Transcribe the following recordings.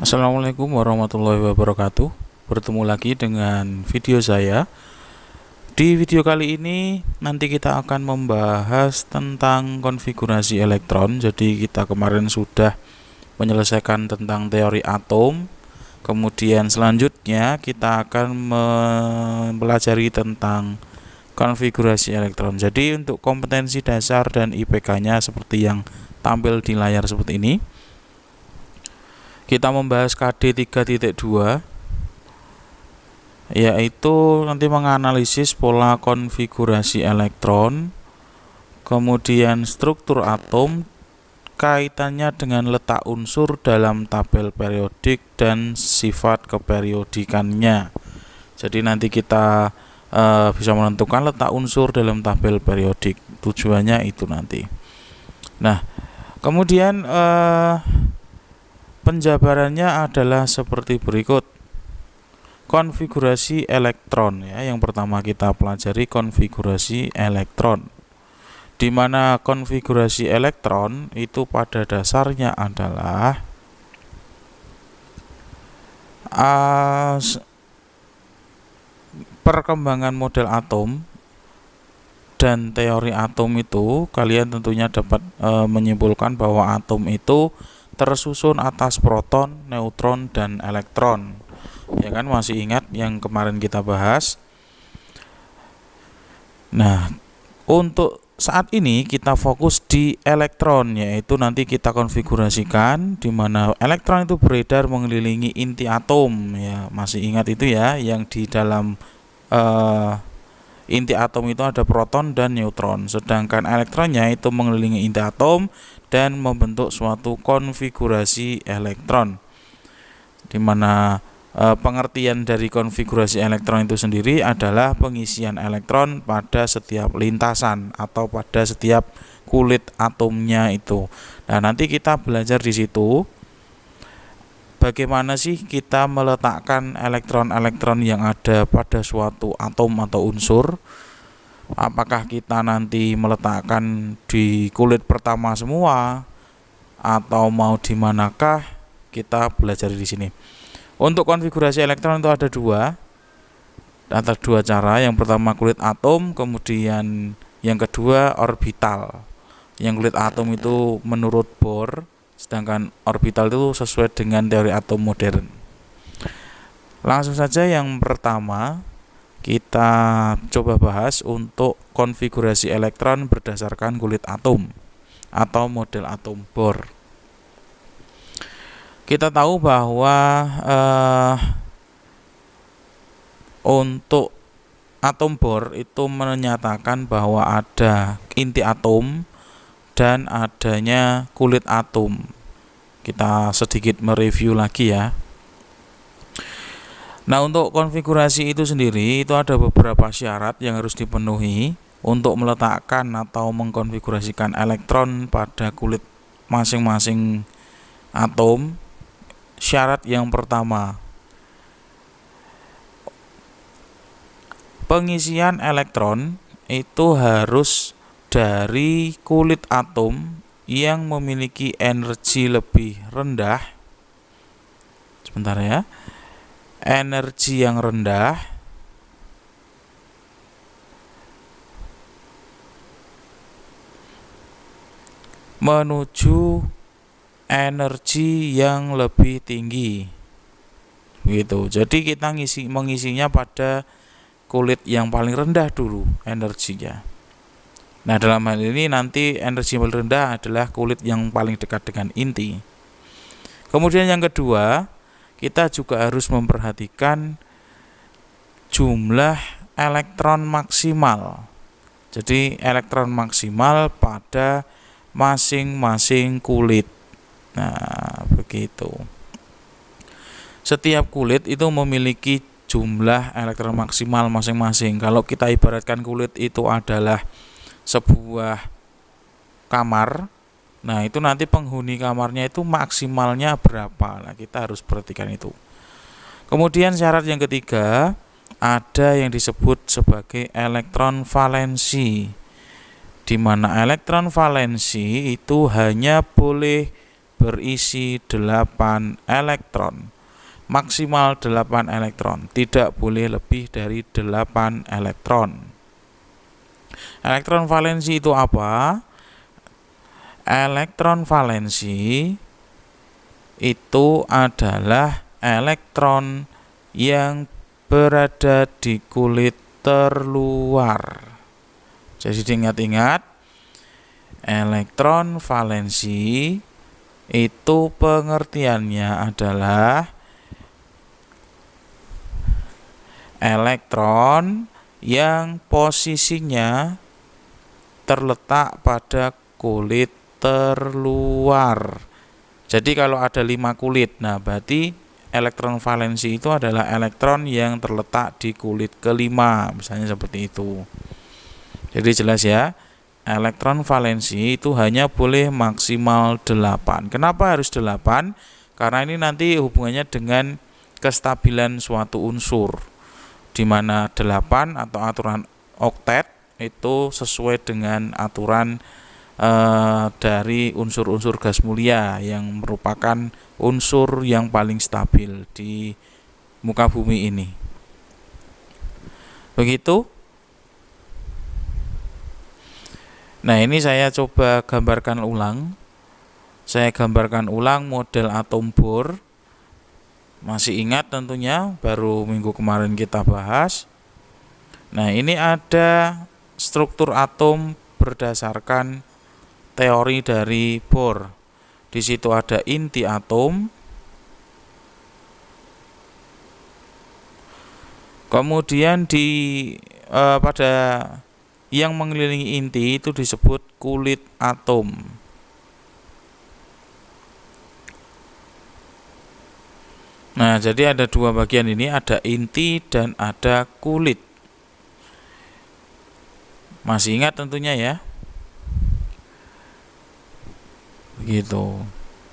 Assalamualaikum warahmatullahi wabarakatuh. Bertemu lagi dengan video saya. Di video kali ini nanti kita akan membahas tentang konfigurasi elektron. Jadi kita kemarin sudah menyelesaikan tentang teori atom. Kemudian selanjutnya kita akan mempelajari tentang konfigurasi elektron. Jadi untuk kompetensi dasar dan IPK-nya seperti yang tampil di layar seperti ini. Kita membahas KD 3.2, yaitu nanti menganalisis pola konfigurasi elektron, kemudian struktur atom, kaitannya dengan letak unsur dalam tabel periodik dan sifat keperiodikannya. Jadi nanti kita bisa menentukan letak unsur dalam tabel periodik. Tujuannya itu nanti. Nah, kemudian penjabarannya adalah seperti berikut. Konfigurasi elektron ya. Yang pertama kita pelajari konfigurasi elektron. Di mana konfigurasi elektron itu pada dasarnya adalah perkembangan model atom dan teori atom itu. Kalian tentunya dapat menyimpulkan bahwa atom itu tersusun atas proton, neutron, dan elektron. Ya kan, masih ingat yang kemarin kita bahas. Nah, untuk saat ini kita fokus di elektron, yaitu nanti kita konfigurasikan di mana elektron itu beredar mengelilingi inti atom. Ya, masih ingat itu ya, yang di dalam inti atom itu ada proton dan neutron, sedangkan elektronnya itu mengelilingi inti atom dan membentuk suatu konfigurasi elektron, di mana pengertian dari konfigurasi elektron itu sendiri adalah pengisian elektron pada setiap lintasan atau pada setiap kulit atomnya itu. Nah, nanti kita belajar di situ bagaimana sih kita meletakkan elektron-elektron yang ada pada suatu atom atau unsur. Apakah kita nanti meletakkan di kulit pertama semua atau mau di manakah, kita belajar di sini. Untuk konfigurasi elektron itu ada dua cara. Yang pertama kulit atom, kemudian yang kedua orbital. Yang kulit atom itu menurut Bohr, sedangkan orbital itu sesuai dengan teori atom modern. Langsung saja yang pertama kita coba bahas untuk konfigurasi elektron berdasarkan kulit atom atau model atom Bohr. Kita tahu bahwa untuk atom Bohr itu menyatakan bahwa ada inti atom dan adanya kulit atom. Kita sedikit mereview lagi ya. Nah, untuk konfigurasi itu sendiri itu ada beberapa syarat yang harus dipenuhi untuk meletakkan atau mengkonfigurasikan elektron pada kulit masing-masing atom. Syarat yang pertama, pengisian elektron itu harus dari kulit atom yang memiliki energi lebih rendah. Sebentar ya. Energi yang rendah menuju energi yang lebih tinggi. Gitu. Jadi kita mengisinya pada kulit yang paling rendah dulu energinya. Nah, dalam hal ini nanti energi yang paling rendah adalah kulit yang paling dekat dengan inti. Kemudian yang kedua, kita juga harus memperhatikan jumlah elektron maksimal. Jadi elektron maksimal pada masing-masing kulit. Nah, begitu. Setiap kulit itu memiliki jumlah elektron maksimal masing-masing. Kalau kita ibaratkan kulit itu adalah sebuah kamar, nah itu nanti penghuni kamarnya itu maksimalnya berapa. Nah, kita harus perhatikan itu. Kemudian syarat yang ketiga, ada yang disebut sebagai elektron valensi, di mana elektron valensi itu hanya boleh berisi 8 elektron. Maksimal 8 elektron, tidak boleh lebih dari 8 elektron. Elektron valensi itu apa? Elektron valensi itu adalah elektron yang berada di kulit terluar. Jadi diingat-ingat, elektron valensi itu pengertiannya adalah elektron yang posisinya terletak pada kulit terluar. Jadi kalau ada 5 kulit, nah berarti elektron valensi itu adalah elektron yang terletak di kulit kelima, misalnya seperti itu. Jadi jelas ya, elektron valensi itu hanya boleh maksimal 8. Kenapa harus 8? Karena ini nanti hubungannya dengan kestabilan suatu unsur, di mana 8 atau aturan oktet itu sesuai dengan aturan dari unsur-unsur gas mulia yang merupakan unsur yang paling stabil di muka bumi ini. Begitu. Nah, ini saya coba gambarkan ulang. Saya gambarkan ulang model atom Bohr. Masih ingat tentunya, baru minggu kemarin kita bahas. Nah, ini ada struktur atom berdasarkan teori dari Bohr. Di situ ada inti atom. Kemudian pada yang mengelilingi inti itu disebut kulit atom. Nah, jadi ada dua bagian ini, ada inti dan ada kulit. Masih ingat tentunya ya. Begitu.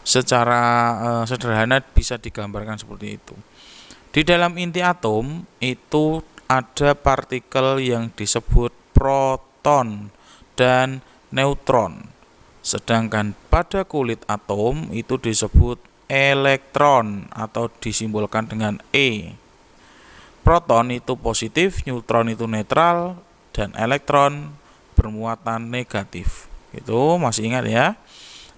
Secara sederhana bisa digambarkan seperti itu. Di dalam inti atom itu ada partikel yang disebut proton dan neutron. Sedangkan pada kulit atom itu disebut elektron atau disimbolkan dengan E. Proton itu positif, neutron itu netral, dan elektron bermuatan negatif. Itu masih ingat ya?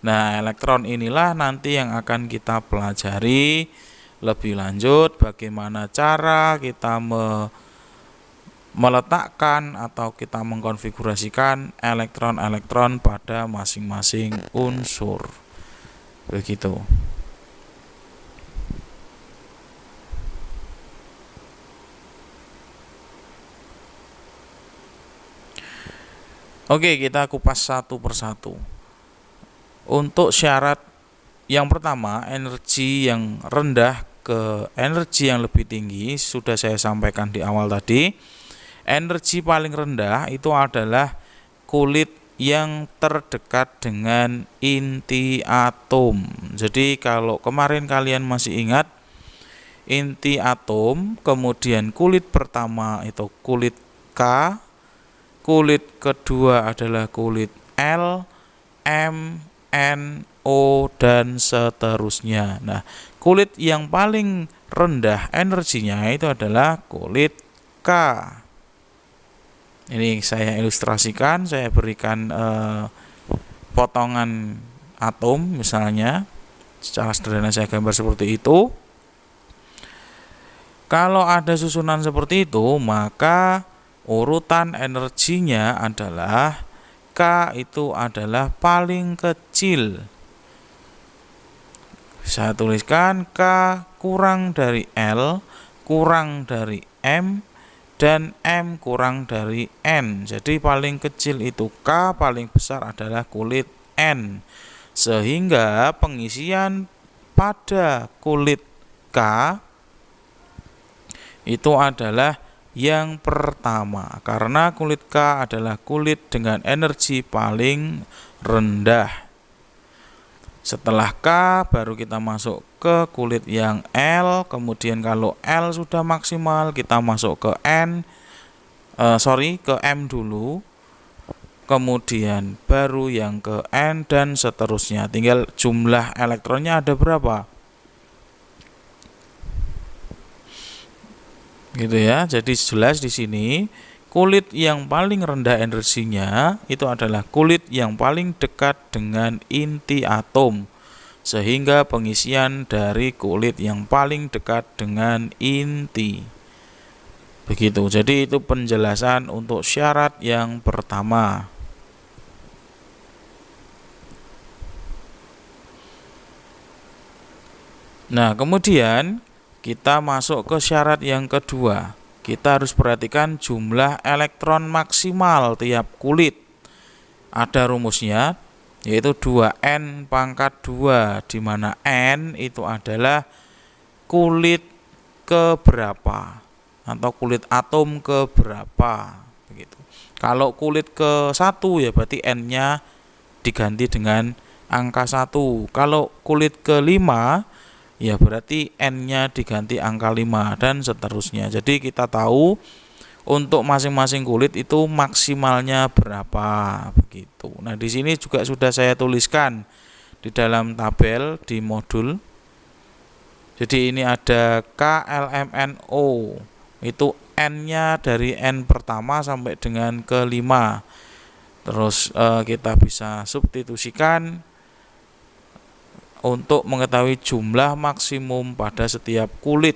Nah, elektron inilah nanti yang akan kita pelajari lebih lanjut, bagaimana cara kita meletakkan atau kita mengkonfigurasikan elektron-elektron pada masing-masing unsur. Begitu. Oke, kita kupas satu persatu. Untuk syarat yang pertama, energi yang rendah ke energi yang lebih tinggi, sudah saya sampaikan di awal tadi. Energi paling rendah itu adalah kulit yang terdekat dengan inti atom. Jadi kalau kemarin kalian masih ingat, inti atom, kemudian kulit pertama itu kulit K, kulit kedua adalah kulit L, M, N, O, dan seterusnya. Nah, kulit yang paling rendah energinya itu adalah kulit K. Ini saya ilustrasikan, saya berikan potongan atom misalnya. Secara sederhana saya gambar seperti itu. Kalau ada susunan seperti itu, maka urutan energinya adalah K itu adalah paling kecil. Saya tuliskan K kurang dari L, kurang dari M, dan M kurang dari N. Jadi paling kecil itu K, paling besar adalah kulit N. Sehingga pengisian pada kulit K itu adalah yang pertama, karena kulit K adalah kulit dengan energi paling rendah. Setelah K baru kita masuk ke kulit yang L. Kemudian kalau L sudah maksimal, kita masuk ke ke M dulu. kemudian baru yang ke N, dan seterusnya. Tinggal jumlah elektronnya ada berapa. Gitu ya. Jadi jelas di sini kulit yang paling rendah energinya itu adalah kulit yang paling dekat dengan inti atom, sehingga pengisian dari kulit yang paling dekat dengan inti. Begitu. Jadi itu penjelasan untuk syarat yang pertama. Nah, kemudian kita masuk ke syarat yang kedua. Kita harus perhatikan jumlah elektron maksimal tiap kulit. Ada rumusnya, yaitu 2N pangkat 2, di mana N itu adalah kulit keberapa atau kulit atom keberapa. Begitu. Kalau kulit ke 1 ya berarti N-nya diganti dengan angka 1. Kalau kulit ke 5 ya berarti N-nya diganti angka 5 dan seterusnya. Jadi kita tahu untuk masing-masing kulit itu maksimalnya berapa begitu. Nah, di sini juga sudah saya tuliskan di dalam tabel di modul. Jadi ini ada KLMNO. Itu N-nya dari N pertama sampai dengan ke 5. Terus kita bisa substitusikan untuk mengetahui jumlah maksimum pada setiap kulit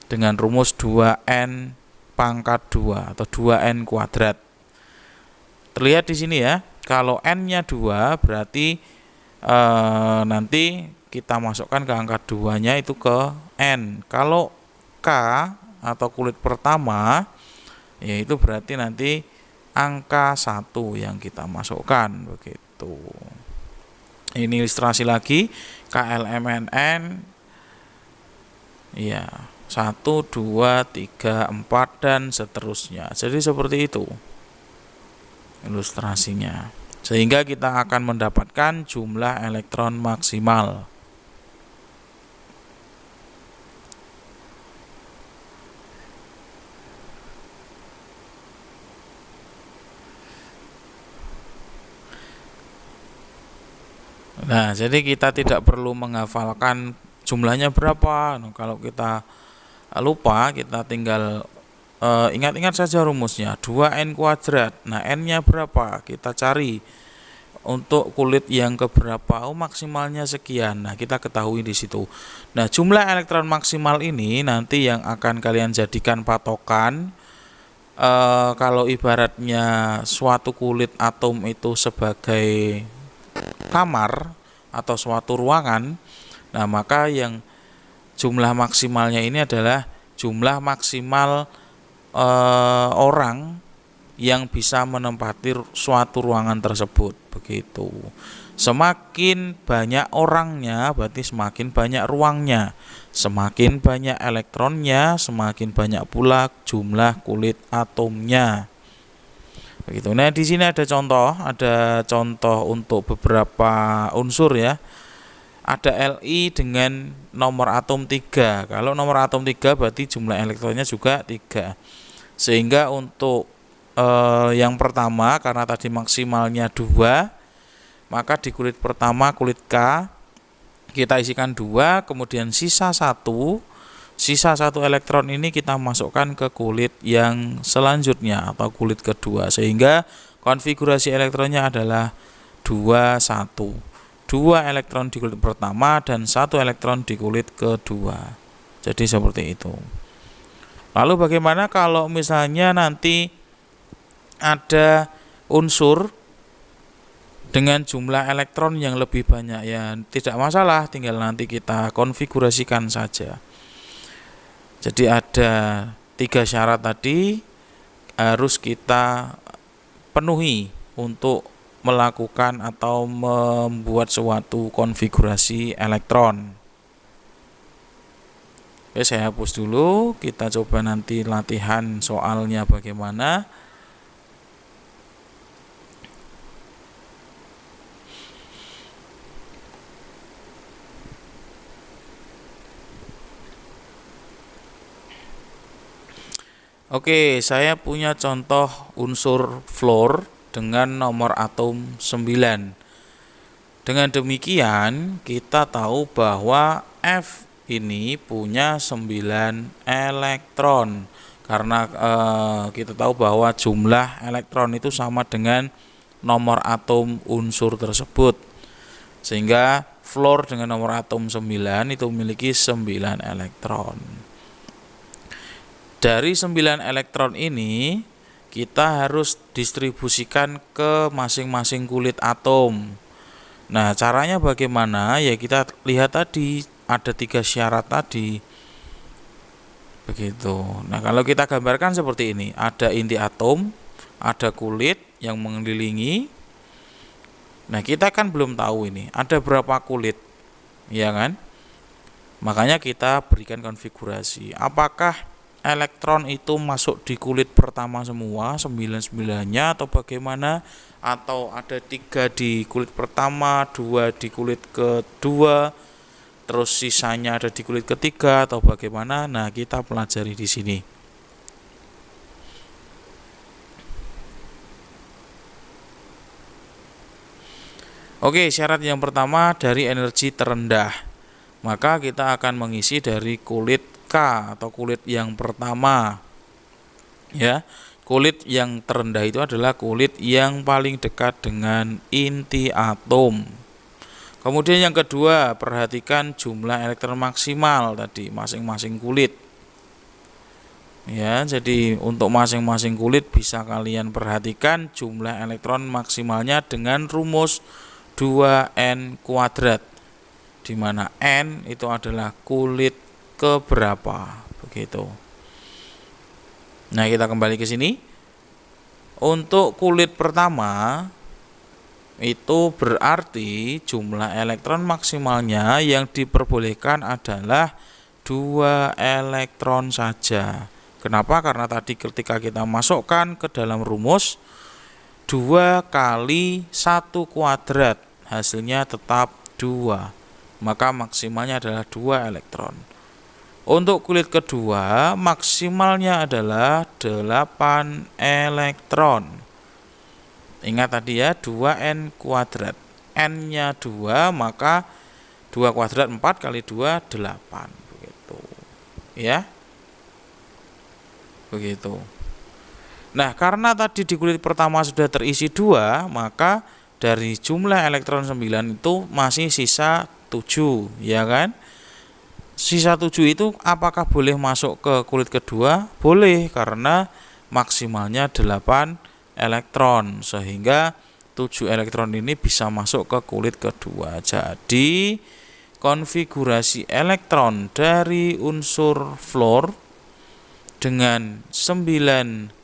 dengan rumus 2N pangkat 2 atau 2N kuadrat. Terlihat di sini ya, kalau N-nya 2 berarti nanti kita masukkan ke angka 2-nya itu ke N. Kalau K atau kulit pertama, yaitu berarti nanti angka 1 yang kita masukkan begitu. Ini ilustrasi lagi KLMNN ya 1, 2, 3, 4 dan seterusnya. Jadi seperti itu ilustrasinya. Sehingga kita akan mendapatkan jumlah elektron maksimal. Nah, jadi kita tidak perlu menghafalkan jumlahnya berapa. Nah, kalau kita lupa, kita tinggal ingat-ingat saja rumusnya 2N kuadrat. Nah, N-nya berapa? Kita cari untuk kulit yang keberapa. Oh, maksimalnya sekian. Nah, kita ketahui di situ. Nah, jumlah elektron maksimal ini nanti yang akan kalian jadikan patokan. Kalau ibaratnya suatu kulit atom itu sebagai kamar atau suatu ruangan, nah maka yang jumlah maksimalnya ini adalah jumlah maksimal orang yang bisa menempati suatu ruangan tersebut begitu. Semakin banyak orangnya berarti semakin banyak ruangnya, semakin banyak elektronnya semakin banyak pula jumlah kulit atomnya. Begitu. Nah, di sini ada contoh untuk beberapa unsur ya. Ada Li dengan nomor atom 3. Kalau nomor atom 3 berarti jumlah elektronnya juga 3. Sehingga untuk yang pertama, karena tadi maksimalnya 2, maka di kulit pertama, kulit K, kita isikan 2, kemudian sisa 1. Sisa 1 elektron ini kita masukkan ke kulit yang selanjutnya atau kulit kedua, sehingga konfigurasi elektronnya adalah 2, 1. 2 elektron di kulit pertama dan 1 elektron di kulit kedua. Jadi seperti itu. Lalu bagaimana kalau misalnya nanti ada unsur dengan jumlah elektron yang lebih banyak? Ya tidak masalah, tinggal nanti kita konfigurasikan saja. Jadi ada 3 syarat tadi harus kita penuhi untuk melakukan atau membuat suatu konfigurasi elektron. Oke, saya hapus dulu. Kita coba nanti latihan soalnya bagaimana. Oke, saya punya contoh unsur fluor dengan nomor atom 9. Dengan demikian kita tahu bahwa F ini punya 9 elektron. Karena kita tahu bahwa jumlah elektron itu sama dengan nomor atom unsur tersebut. Sehingga fluor dengan nomor atom 9 itu memiliki 9 elektron. Dari 9 elektron ini kita harus distribusikan ke masing-masing kulit atom. Nah, caranya bagaimana? Ya kita lihat tadi ada 3 syarat tadi. Begitu. Nah, kalau kita gambarkan seperti ini, ada inti atom, ada kulit yang mengelilingi. Nah, kita kan belum tahu ini ada berapa kulit, ya kan? Makanya kita berikan konfigurasi. Apakah elektron itu masuk di kulit pertama semua 9-9-nya atau bagaimana, atau ada 3 di kulit pertama, 2 di kulit kedua, terus sisanya ada di kulit ketiga atau bagaimana? Nah, kita pelajari di sini. Oke, syarat yang pertama dari energi terendah. Maka kita akan mengisi dari kulit K atau kulit yang pertama. Ya, kulit yang terendah itu adalah kulit yang paling dekat dengan inti atom. Kemudian yang kedua, perhatikan jumlah elektron maksimal tadi masing-masing kulit. Ya, jadi untuk masing-masing kulit bisa kalian perhatikan jumlah elektron maksimalnya dengan rumus 2n kuadrat, di mana n itu adalah kulit keberapa, begitu. Nah, kita kembali ke sini. Untuk kulit pertama itu berarti jumlah elektron maksimalnya yang diperbolehkan adalah 2 elektron saja. Kenapa? Karena tadi ketika kita masukkan ke dalam rumus 2 kali 1 kuadrat, hasilnya tetap 2. Maka maksimalnya adalah 2 elektron. Untuk kulit kedua, maksimalnya adalah 8 elektron. Ingat tadi ya, 2n kuadrat. N-nya 2, maka 2 kuadrat 4 kali 2, 8. Begitu. Ya. Begitu. Nah, karena tadi di kulit pertama sudah terisi 2, maka dari jumlah elektron 9 itu masih sisa 7, ya kan? Sisa 7 itu apakah boleh masuk ke kulit kedua? Boleh, karena maksimalnya 8 elektron, sehingga 7 elektron ini bisa masuk ke kulit kedua. Jadi konfigurasi elektron dari unsur fluor dengan 9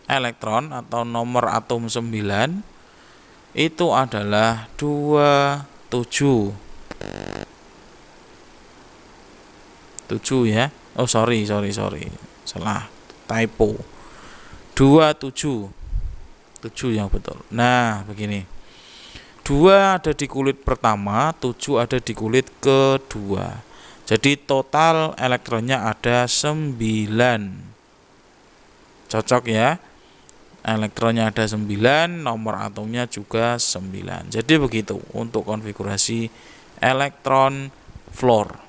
elektron atau nomor atom 9 itu adalah 27. 7 ya. Oh, sorry. Salah, typo. 27. 7 yang betul. Nah, begini. 2 ada di kulit pertama, 7 ada di kulit kedua. Jadi total elektronnya ada 9. Cocok ya. Elektronnya ada 9, nomor atomnya juga 9. Jadi begitu untuk konfigurasi elektron fluor.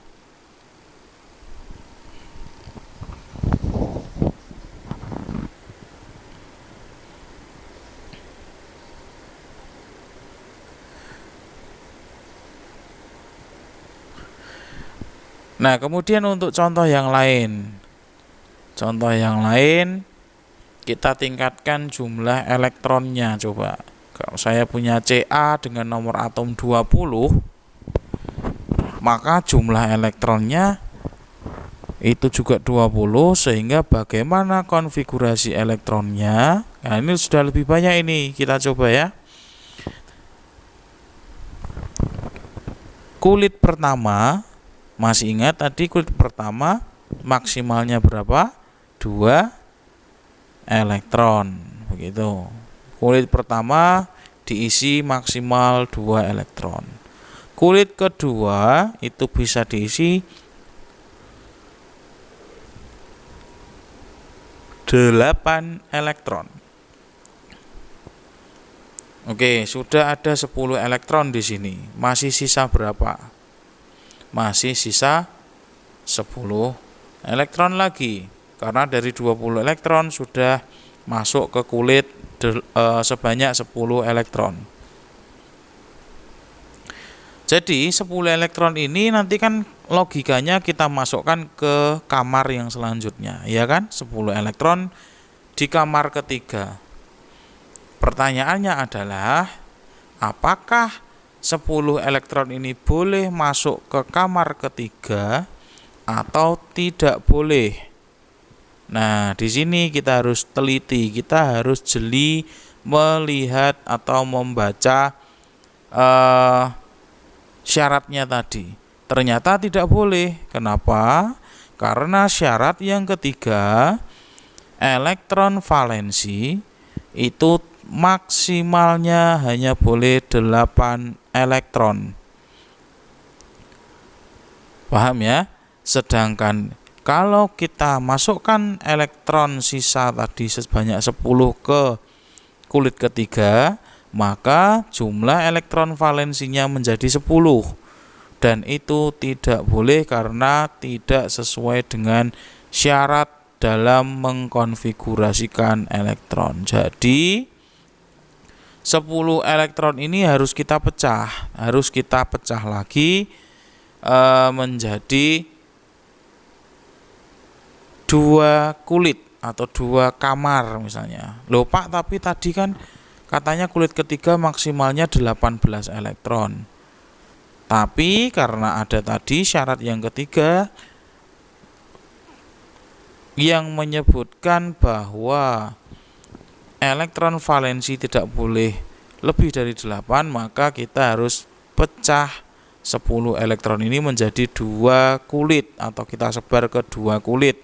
Nah, kemudian untuk contoh yang lain. Contoh yang lain, kita tingkatkan jumlah elektronnya. Coba, kalau saya punya Ca dengan nomor atom 20, maka jumlah elektronnya itu juga 20, sehingga bagaimana konfigurasi elektronnya? Nah, ini sudah lebih banyak ini. Kita coba ya. Kulit pertama, masih ingat tadi kulit pertama maksimalnya berapa? 2 elektron, begitu. Kulit pertama diisi maksimal 2 elektron. Kulit kedua itu bisa diisi 8 elektron. Oke, sudah ada 10 elektron di sini. Masih sisa berapa? Masih sisa 10 elektron lagi. Karena dari 20 elektron sudah masuk ke kulit sebanyak 10 elektron. Jadi 10 elektron ini nanti kan logikanya kita masukkan ke kamar yang selanjutnya, ya kan? 10 elektron di kamar ketiga. Pertanyaannya adalah, apakah 10 elektron ini boleh masuk ke kamar ketiga atau tidak boleh? Nah, di sini kita harus teliti, kita harus jeli melihat atau membaca syaratnya tadi. Ternyata tidak boleh. Kenapa? Karena syarat yang ketiga, elektron valensi itu maksimalnya hanya boleh 8 elektron. Paham ya? Sedangkan kalau kita masukkan elektron sisa tadi sebanyak 10 ke kulit ketiga, maka jumlah elektron valensinya menjadi 10. Dan itu tidak boleh karena tidak sesuai dengan syarat dalam mengkonfigurasikan elektron. Jadi 10 elektron ini harus kita pecah lagi menjadi 2 kulit atau 2 kamar misalnya. Loh Pak, tapi tadi kan katanya kulit ketiga maksimalnya 18 elektron. Tapi karena ada tadi syarat yang ketiga yang menyebutkan bahwa elektron valensi tidak boleh lebih dari 8, maka kita harus pecah 10 elektron ini menjadi 2 kulit atau kita sebar ke 2 kulit,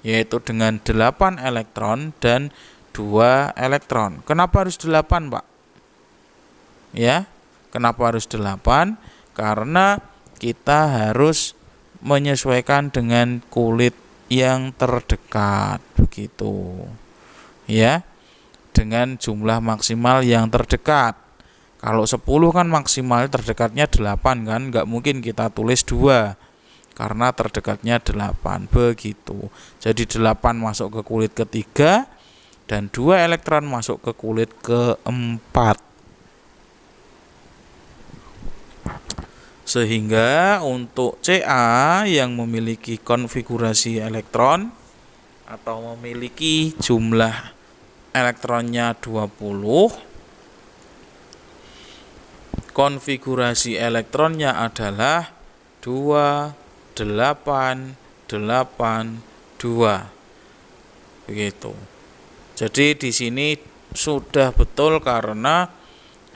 yaitu dengan 8 elektron dan 2 elektron. Kenapa harus 8, Pak? Ya, kenapa harus 8? Karena kita harus menyesuaikan dengan kulit yang terdekat, begitu. Ya, dengan jumlah maksimal yang terdekat. Kalau 10 kan maksimal terdekatnya 8 kan, nggak mungkin kita tulis 2 karena terdekatnya 8, begitu. Jadi 8 masuk ke kulit ketiga dan 2 elektron masuk ke kulit keempat. Sehingga untuk Ca yang memiliki konfigurasi elektron atau memiliki jumlah elektronnya 20, konfigurasi elektronnya adalah 2, 8, 8, 2. Begitu. Jadi di sini sudah betul karena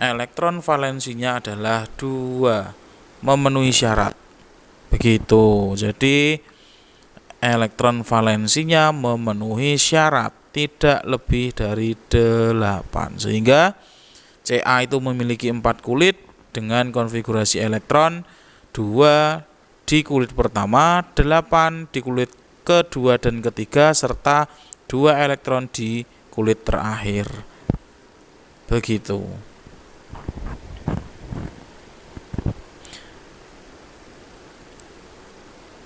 elektron valensinya adalah 2, memenuhi syarat. Begitu. Jadi elektron valensinya memenuhi syarat, tidak lebih dari 8. Sehingga Ca itu memiliki 4 kulit dengan konfigurasi elektron 2 di kulit pertama, 8 di kulit kedua dan ketiga, serta 2 elektron di kulit terakhir. Begitu.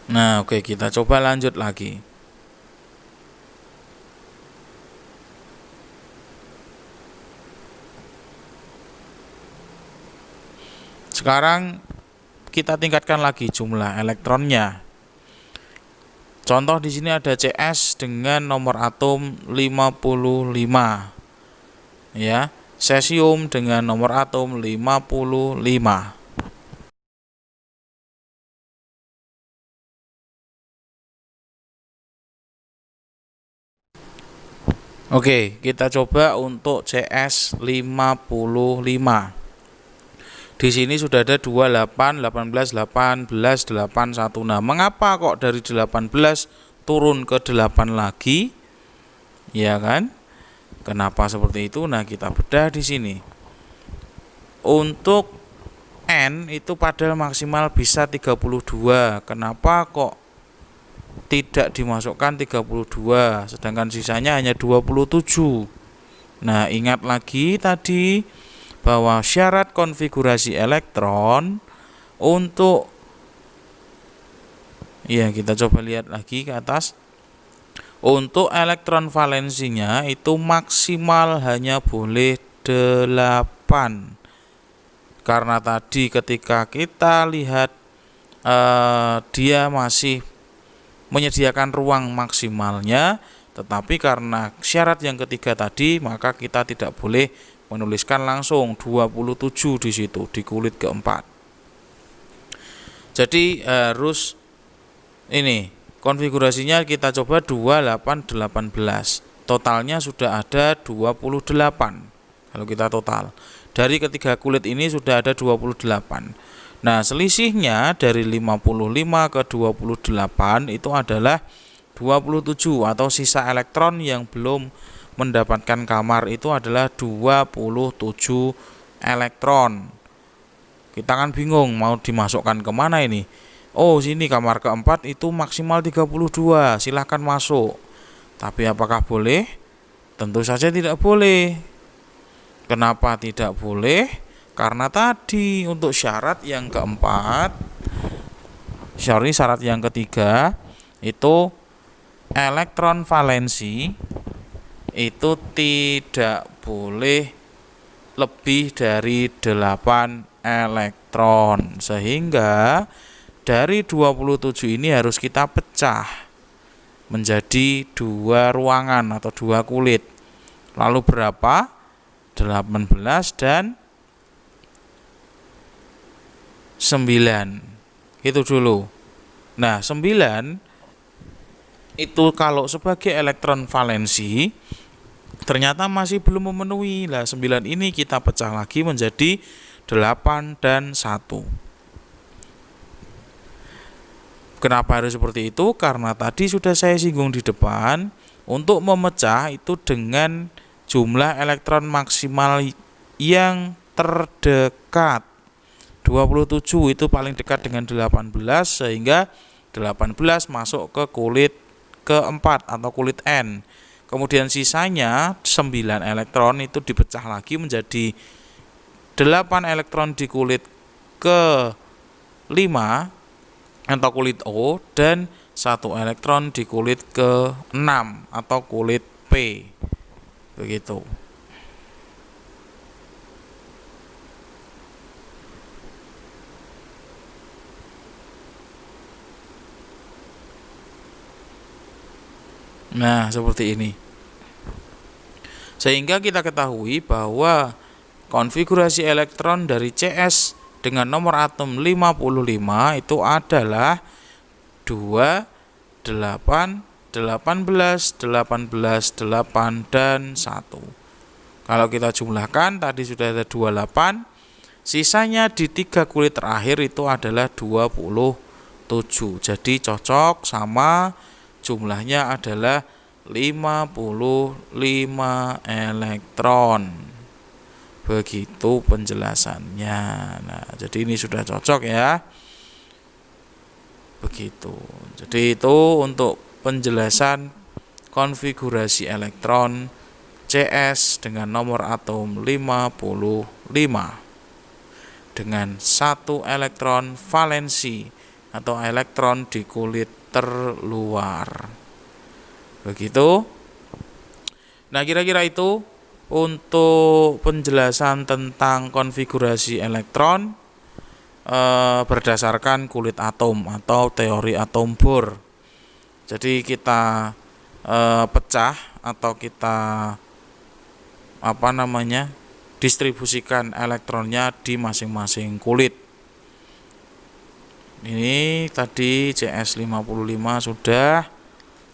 Nah, oke, kita coba lanjut lagi. Sekarang kita tingkatkan lagi jumlah elektronnya. Contoh di sini ada Cs dengan nomor atom 55. Ya, cesium dengan nomor atom 55. Oke, kita coba untuk CS 55. Di sini sudah ada 28, 18, 18, 81. Nah, mengapa kok dari 18 turun ke 8 lagi? Ya kan? Kenapa seperti itu? Nah, kita bedah di sini. Untuk N itu padahal maksimal bisa 32. Kenapa kok tidak dimasukkan 32, sedangkan sisanya hanya 27? Nah, ingat lagi tadi bahwa syarat konfigurasi elektron untuk, ya kita coba lihat lagi ke atas, untuk elektron valensinya itu maksimal hanya boleh 8. Karena tadi ketika kita lihat dia masih menyediakan ruang maksimalnya, tetapi karena syarat yang ketiga tadi, maka kita tidak boleh menuliskan langsung 27 di situ di kulit keempat. Jadi harus ini konfigurasinya kita coba 28 18. Totalnya sudah ada 28. Kalau kita total dari ketiga kulit ini sudah ada 28. Nah, selisihnya dari 55 ke 28 itu adalah 27, atau sisa elektron yang belum mendapatkan kamar itu adalah 27 elektron. Kita kan bingung mau dimasukkan kemana ini. Oh, sini kamar keempat itu maksimal 32, silahkan masuk. Tapi apakah boleh? Tentu saja tidak boleh. Kenapa tidak boleh? Karena tadi untuk syarat yang keempat, syarat yang ketiga itu elektron valensi itu tidak boleh lebih dari 8 elektron. Sehingga dari 27 ini harus kita pecah menjadi 2 ruangan atau 2 kulit. Lalu berapa? 18 dan 9. Itu dulu. Nah, 9 itu kalau sebagai elektron valensi ternyata masih belum memenuhi. Lah, 9 ini kita pecah lagi menjadi 8 dan 1. Kenapa harus seperti itu? Karena tadi sudah saya singgung di depan, untuk memecah itu dengan jumlah elektron maksimal yang terdekat. 27 itu paling dekat dengan 18, sehingga 18 masuk ke kulit keempat atau kulit N. Kemudian sisanya 9 elektron itu dipecah lagi menjadi 8 elektron di kulit ke-5 atau kulit O, dan 1 elektron di kulit ke-6 atau kulit P. Begitu. Nah, seperti ini. Sehingga kita ketahui bahwa konfigurasi elektron dari CS dengan nomor atom 55 itu adalah 2, 8, 18, 18, 8, dan 1. Kalau kita jumlahkan, tadi sudah ada 28, sisanya di 3 kulit terakhir itu adalah 27. Jadi cocok sama jumlahnya adalah 55 elektron. Begitu penjelasannya. Nah, jadi ini sudah cocok ya. Begitu. Jadi itu untuk penjelasan konfigurasi elektron CS dengan nomor atom 55 dengan 1 elektron valensi atau elektron di kulit terluar. Begitu. Nah, kira-kira itu untuk penjelasan tentang konfigurasi elektron berdasarkan kulit atom atau teori atom Bohr. Jadi kita pecah atau kita distribusikan elektronnya di masing-masing kulit. Ini tadi CS55 sudah.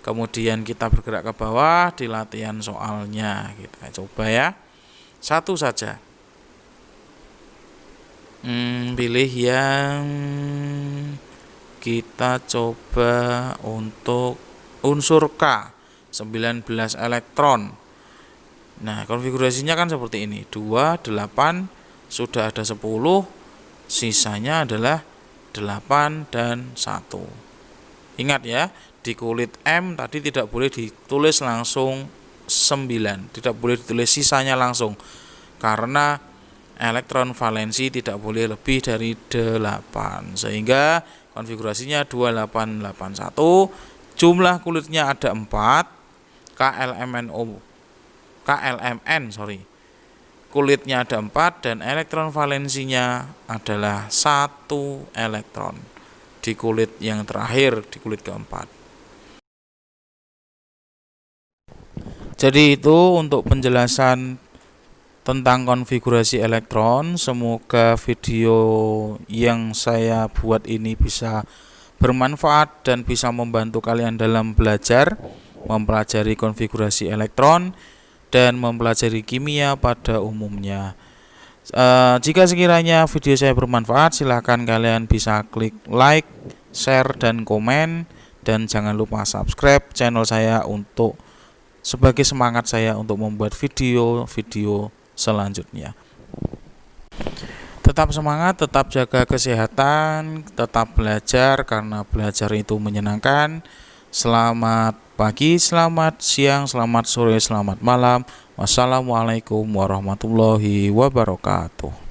Kemudian kita bergerak ke bawah di latihan soalnya. Kita coba ya. Satu saja. Pilih yang kita coba untuk unsur K, 19 elektron. Nah, konfigurasinya kan seperti ini. 2, 8, sudah ada 10, sisanya adalah 8 dan 1. Ingat ya, di kulit M tadi tidak boleh ditulis langsung 9, tidak boleh ditulis sisanya langsung, karena elektron valensi tidak boleh lebih dari 8, sehingga konfigurasinya 2881. Jumlah kulitnya ada 4, kulitnya ada 4 dan elektron valensinya adalah 1 elektron di kulit yang terakhir, di kulit keempat. Jadi itu untuk penjelasan tentang konfigurasi elektron. Semoga video yang saya buat ini bisa bermanfaat dan bisa membantu kalian dalam belajar mempelajari konfigurasi elektron dan mempelajari kimia pada umumnya. Jika sekiranya video saya bermanfaat, silahkan kalian bisa klik like, share, dan komen, dan jangan lupa subscribe channel saya untuk sebagai semangat saya untuk membuat video-video selanjutnya. Tetap semangat, tetap jaga kesehatan, tetap belajar karena belajar itu menyenangkan. Selamat pagi, selamat siang, selamat sore, selamat malam. Wassalamualaikum warahmatullahi wabarakatuh.